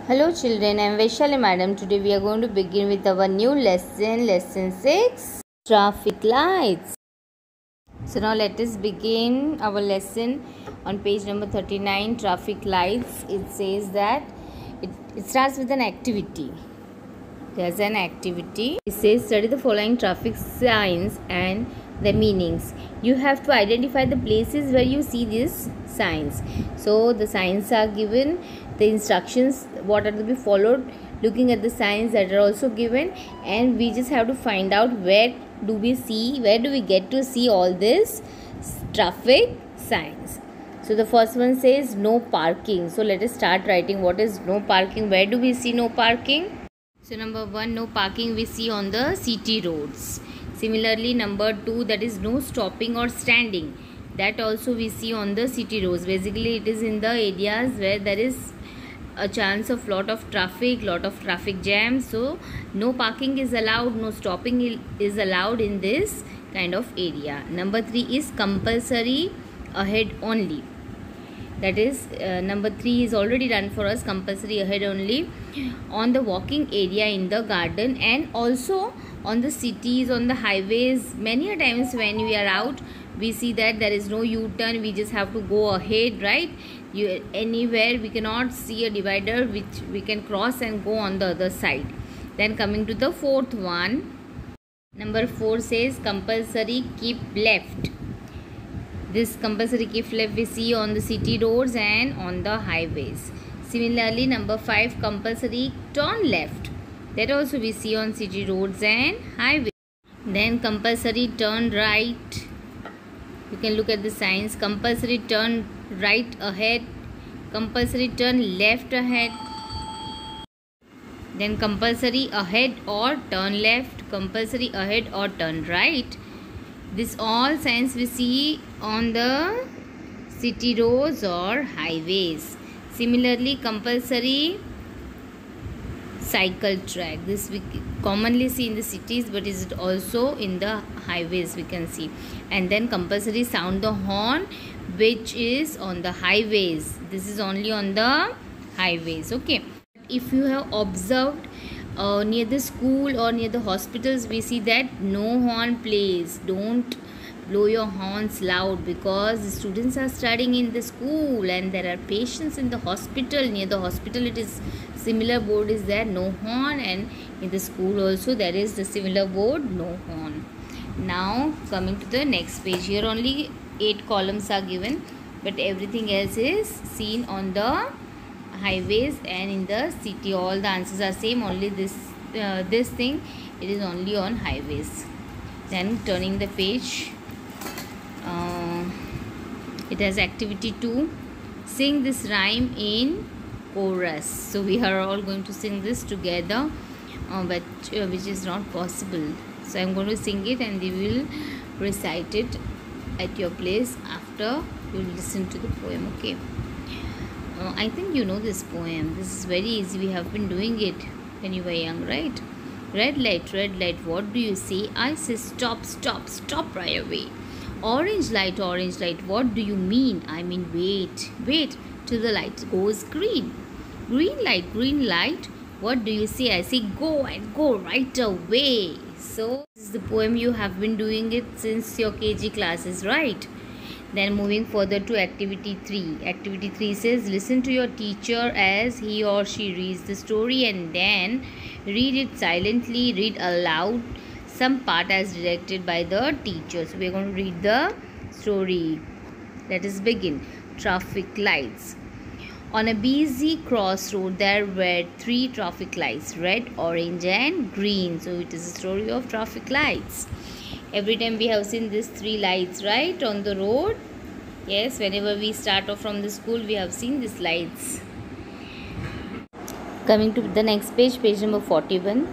Hello children, I am Vaishali madam. Today we are going to begin with our new lesson 6, traffic lights. So now let us begin our lesson on page number 39, traffic lights. It says that it starts with an activity. There's an activity. It says study the following traffic signs and the meanings. You have to identify the places where you see these signs. So the signs are given, the instructions what are to be followed, looking at the signs that are also given, and we just have to find out where do we get to see all this traffic signs. So the first one says no parking. So let us start writing what is no parking. Where do we see no parking? So number 1, no parking we see on the city roads. Similarly, number 2, that is no stopping or standing. That also we see on the city roads. Basically, it is in the areas where there is a chance of lot of traffic jam. So no parking is allowed, no stopping is allowed in this kind of area. Number 3 is compulsory ahead only. That is number 3 is already done for us, compulsory ahead only on the walking area in the garden, and also on the cities, on the highways. Many a times when we are out, we see that there is no U-turn, we just have to go ahead, right? Anywhere we cannot see a divider which we can cross and go on the other side. Then coming to the fourth one, number 4 says compulsory keep left. This compulsory keep left we see on the city roads and on the highways. Similarly, number 5, compulsory turn left. That also we see on city roads and highways. Then compulsory turn right. You can look at the signs. Compulsory turn right ahead. Compulsory turn left ahead. Then compulsory ahead or turn left. Compulsory ahead or turn right. This all signs we see on the city roads or highways. Similarly, compulsory cycle track. This we commonly see in the cities, but is it also in the highways we can see. And then compulsory sound the horn, which is on the highways. This is only on the highways. Okay. If you have observed near the school or near the hospitals, we see that no horn plays. Don't blow your horns loud, because the students are studying in the school and there are patients in the hospital. Near the hospital it is similar board is there, no horn, and in the school also there is the similar board, no horn. Now coming to the next page, here only 8 columns are given, but everything else is seen on the highways and in the city. All the answers are same, only this thing it is only on highways. Then turning the page, it has activity 2, sing this rhyme in chorus. So we are all going to sing this together, but which is not possible. So I am going to sing it and we will recite it at your place after you listen to the poem. Okay. I think you know this poem. This is very easy. We have been doing it when you were young, right? Red light, what do you say? I say stop, stop, stop right away. Orange light, what do you mean? I mean wait, wait till the light goes green. Green light, what do you say? I say go and go right away. So this is the poem. You have been doing it since your KG classes, right? Then moving further to activity 3. Activity 3 says listen to your teacher as he or she reads the story and then read it silently, read aloud some part as directed by the teacher. So we are going to read the story. Let us begin. Traffic lights. On a busy crossroad there were 3 traffic lights, red, orange and green. So it is a story of traffic lights. Every time we have seen these 3 lights, right, on the road. Yes, whenever we start off from the school, we have seen these lights. Coming to the next page, page number 41.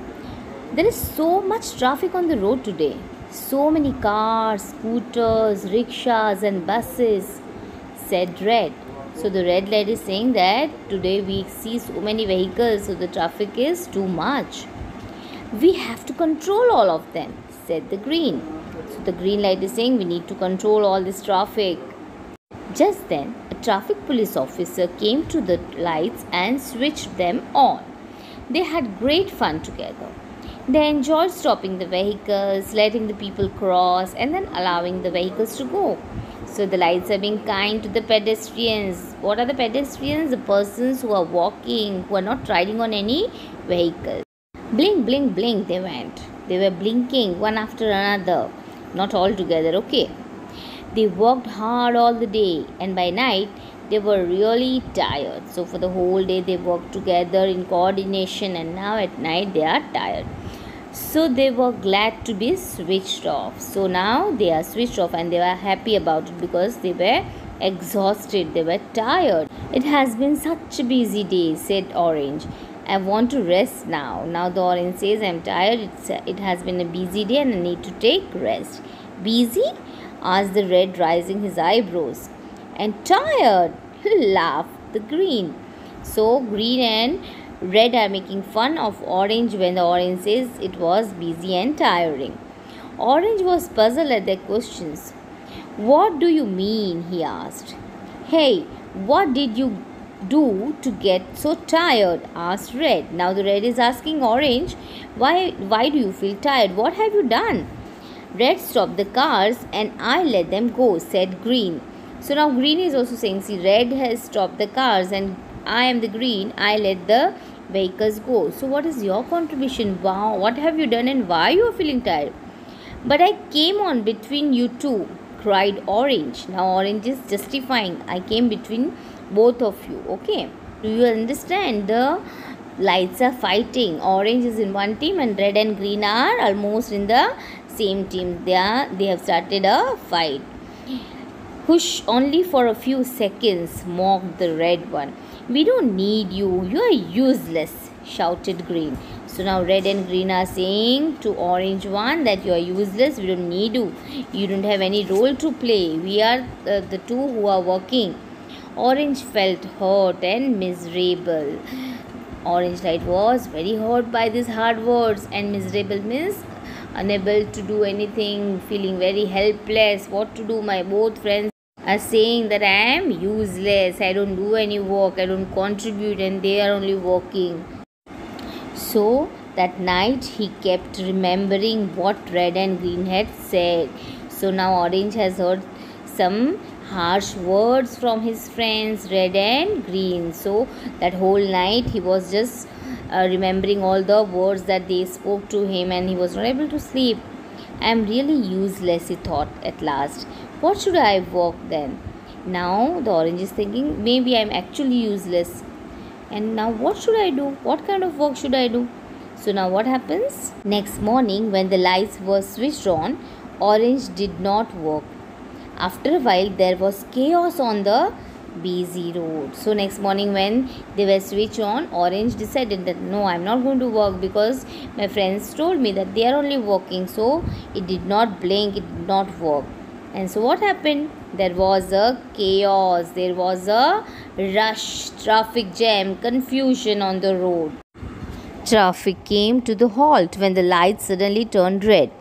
There is so much traffic on the road today. So many cars, scooters, rickshaws and buses, said Red. So the red light is saying that today we see so many vehicles, so the traffic is too much. We have to control all of them, said the green. So the green light is saying we need to control all this traffic. Just then, a traffic police officer came to the lights and switched them on. They had great fun together. They enjoyed stopping the vehicles, letting the people cross, and then allowing the vehicles to go. So the lights are being kind to the pedestrians. What are the pedestrians? The persons who are walking, who are not riding on any vehicle. Blink, blink, blink, they went. They were blinking one after another. Not all together, okay. They worked hard all the day, and by night, they were really tired. So for the whole day, they worked together in coordination, and now at night, they are tired. So they were glad to be switched off. So now they are switched off and they were happy about it because they were exhausted. They were tired. It has been such a busy day, said Orange. I want to rest now. Now the Orange says, I'm tired. It has been a busy day and I need to take rest. Busy? Asked the Red, raising his eyebrows. And tired, laughed the Green. So Green and Red are making fun of Orange when the Orange says it was busy and tiring. Orange was puzzled at their questions. What do you mean? He asked. Hey, what did you do to get so tired? Asked Red. Now the Red is asking Orange, why do you feel tired? What have you done? Red stopped the cars and I let them go, said Green. So now Green is also saying, see, Red has stopped the cars and I am the Green, I let the vehicles go. So what is your contribution? Wow, what have you done and why you are feeling tired? But I came on between you two, cried Orange. Now Orange is justifying. I came between both of you. Okay. Do you understand? The lights are fighting. Orange is in one team and Red and Green are almost in the same team. They have started a fight. Hush, only for a few seconds, mocked the Red one. We don't need you. You are useless, shouted Green. So now Red and Green are saying to Orange one that you are useless. We don't need you. You don't have any role to play. We are the two who are working. Orange felt hurt and miserable. Orange Light was very hurt by these hard words, and miserable means unable to do anything, feeling very helpless. What to do? My both friends are saying that I am useless, I don't do any work, I don't contribute, and they are only working. So that night he kept remembering what Red and Green had said. So now Orange has heard some harsh words from his friends Red and Green. So that whole night he was just remembering all the words that they spoke to him, and he was not able to sleep. I am really useless, he thought at last. What should I work then? Now the Orange is thinking, maybe I am actually useless. And now what should I do? What kind of work should I do? So now what happens? Next morning when the lights were switched on, Orange did not work. After a while there was chaos on the busy road. So next morning when they were switched on, Orange decided that no, I'm not going to work because my friends told me that they are only working. So it did not blink, it did not work. And so what happened? There was a chaos, there was a rush, traffic jam, confusion on the road. Traffic came to the halt when the lights suddenly turned red.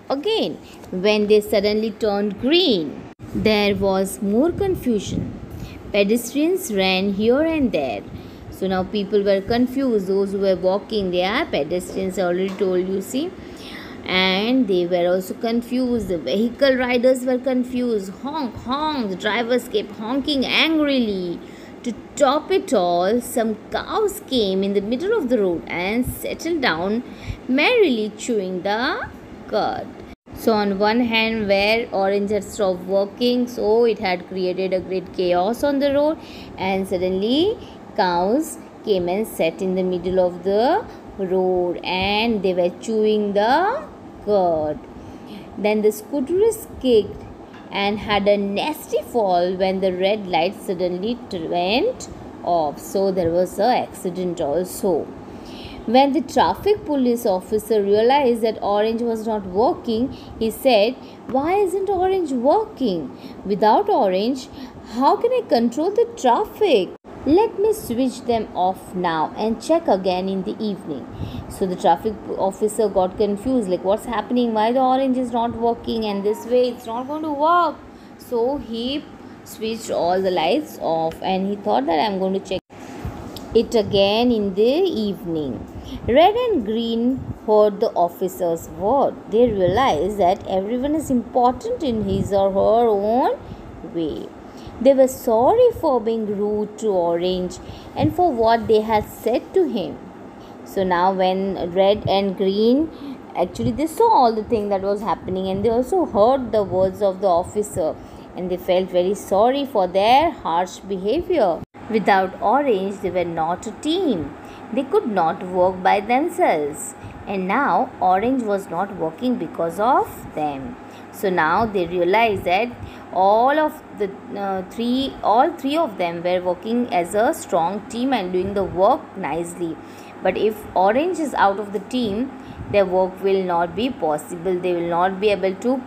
Again, when they suddenly turned green, there was more confusion. Pedestrians ran here and there. So now people were confused. Those who were walking, they are pedestrians, I already told you, see. And they were also confused. The vehicle riders were confused. Honk, honk. The drivers kept honking angrily. To top it all, some cows came in the middle of the road and settled down, merrily chewing the cud. So on one hand, where Orange had stopped working, so it had created a great chaos on the road, and suddenly cows came and sat in the middle of the road and they were chewing the cud. Then the scooterist kicked and had a nasty fall when the red light suddenly went off. So there was an accident also. When the traffic police officer realized that Orange was not working, he said, "Why isn't Orange working? Without Orange, how can I control the traffic? Let me switch them off now and check again in the evening." So the traffic officer got confused, like what's happening? Why the Orange is not working? And this way it's not going to work. So he switched all the lights off, and he thought that I'm going to check it again in the evening. Red and green heard the officer's word. They realized that everyone is important in his or her own way. They were sorry for being rude to Orange and for what they had said to him. So now when red and green, actually they saw all the thing that was happening, and they also heard the words of the officer, and they felt very sorry for their harsh behavior. Without Orange, they were not a team. They could not work by themselves. And now Orange was not working because of them. So now they realized that all three of them were working as a strong team and doing the work nicely. But if Orange is out of the team, their work will not be possible. They will not be able to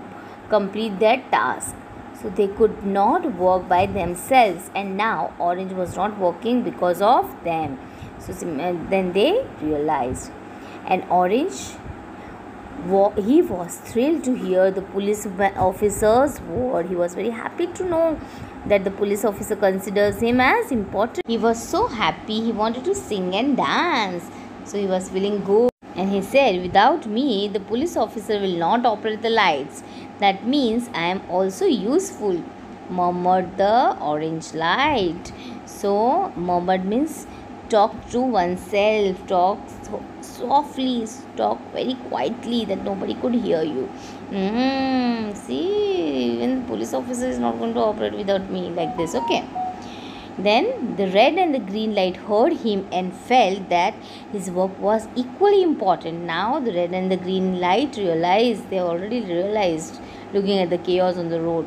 complete their task. So they could not work by themselves, and now Orange was not working because of them. So then they realized, and Orange, he was thrilled to hear the police officer's word. He was very happy to know that the police officer considers him as important. He was so happy, he wanted to sing and dance. So he was feeling good. And he said, without me, the police officer will not operate the lights. That means I am also useful, murmured the orange light. So, murmured means talk to oneself, talk softly, talk very quietly that nobody could hear you. See, even the police officer is not going to operate without me like this, okay? Then the red and the green light heard him and felt that his work was equally important. Now the red and the green light realized, they already realized, looking at the chaos on the road.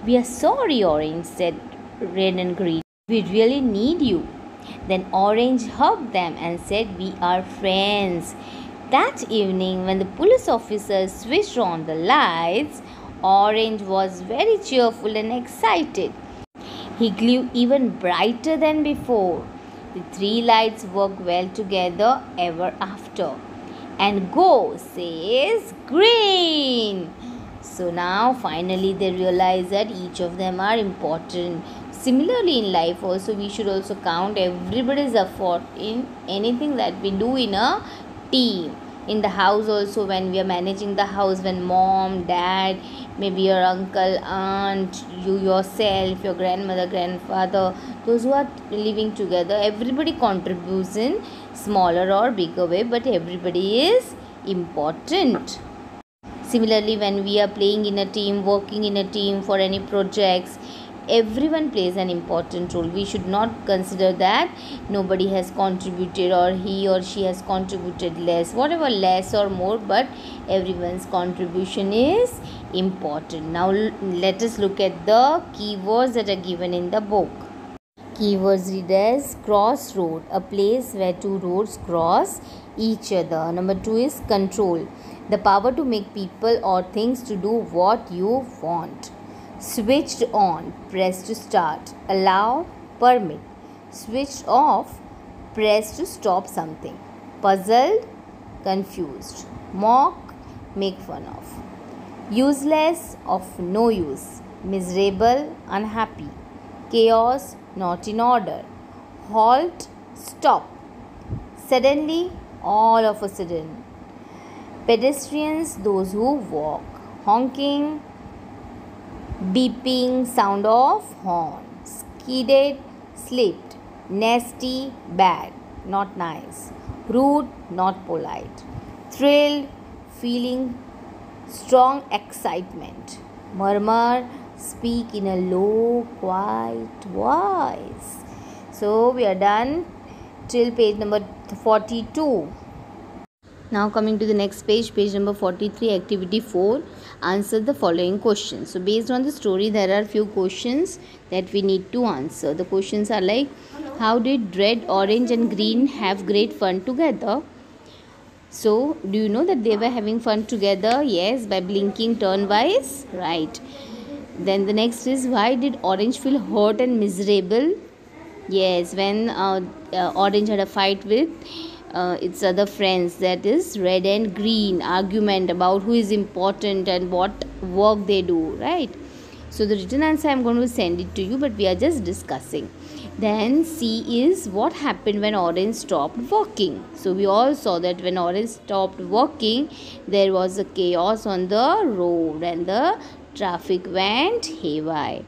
We are sorry, Orange, said red and green. We really need you. Then Orange hugged them and said, we are friends. That evening, when the police officer switched on the lights, Orange was very cheerful and excited. He grew even brighter than before. The three lights worked well together ever after. And go, says green. So now finally they realize that each of them are important. Similarly in life also, we should also count everybody's effort in anything that we do in a team. In the house also, when we are managing the house, when mom, dad, maybe your uncle, aunt, you yourself, your grandmother, grandfather, those who are living together, everybody contributes in smaller or bigger way, but everybody is important. Similarly, when we are playing in a team, working in a team for any projects, everyone plays an important role. We should not consider that nobody has contributed or he or she has contributed less, whatever, less or more, but everyone's contribution is important. Now let us look at the keywords that are given in the book. Keywords read as crossroad, a place where two roads cross each other. Number 2 is control, the power to make people or things to do what you want. Switched on, press to start. Allow, permit. Switched off, press to stop something. Puzzled, confused. Mock, make fun of. Useless, of no use. Miserable, unhappy. Chaos, not in order. Halt, stop. Suddenly, all of a sudden. Pedestrians, those who walk. Honking, beeping, sound of horn. Skidded, slipped. Nasty, bad, not nice. Rude, not polite. Thrilled, feeling strong excitement. Murmur, speak in a low, quiet voice. So we are done till page number 42. Now coming to the next page, page number 43, activity 4, answer the following questions. So based on the story, there are few questions that we need to answer. The questions are like, how did red, orange and green have great fun together? So do you know that they were having fun together? Yes, by blinking turnwise, right. Then the next is, why did orange feel hurt and miserable? Yes, when orange had a fight with its other friends, that is red and green, argument about who is important and what work they do, right? So the written answer I am going to send it to you, but we are just discussing. Then C is what happened when orange stopped walking. So we all saw that when orange stopped walking, there was a chaos on the road and the traffic went haywire.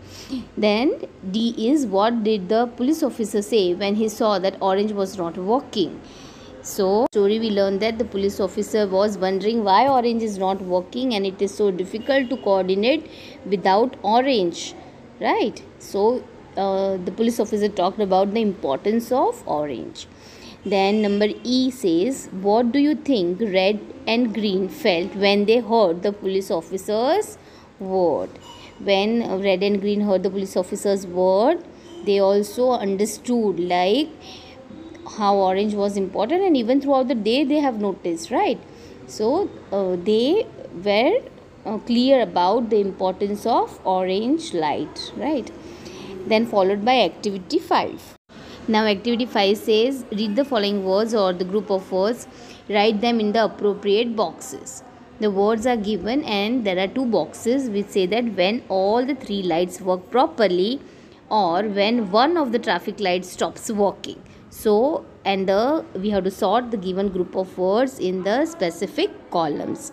Then D is what did the police officer say when he saw that orange was not walking. So story we learned that the police officer was wondering why orange is not working and it is so difficult to coordinate without orange, right? So the police officer talked about the importance of orange. Then number E says, what do you think red and green felt when they heard the police officer's word? When red and green heard the police officer's word, they also understood like how orange was important, and even throughout the day they have noticed, right? So they were clear about the importance of orange light, right? Then followed by activity 5. Now activity 5 says, read the following words or the group of words, write them in the appropriate boxes. The words are given and there are 2 boxes which say that when all the 3 lights work properly or when one of the traffic lights stops working. So, and we have to sort the given group of words in the specific columns.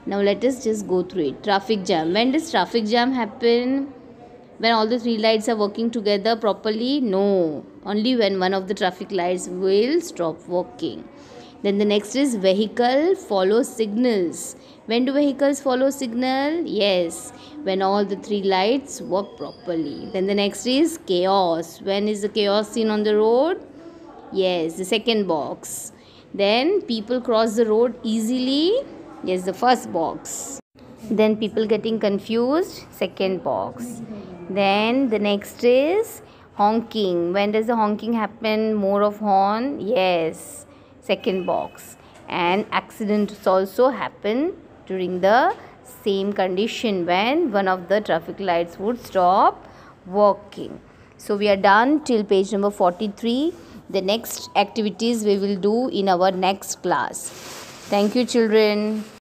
Now let us just go through it. Traffic jam. When does traffic jam happen? When all the 3 lights are working together properly? No. Only when one of the traffic lights will stop working. Then the next is vehicle follows signals. When do vehicles follow signal? Yes, when all the 3 lights work properly. Then the next is chaos. When is the chaos seen on the road? Yes, the second box. Then people cross the road easily. Yes, the first box. Then people getting confused. Second box. Then the next is honking. When does the honking happen? More of horn. Yes, second box. And accidents also happen during the same condition when one of the traffic lights would stop working. So we are done till page number 43. The next activities we will do in our next class. Thank you, children.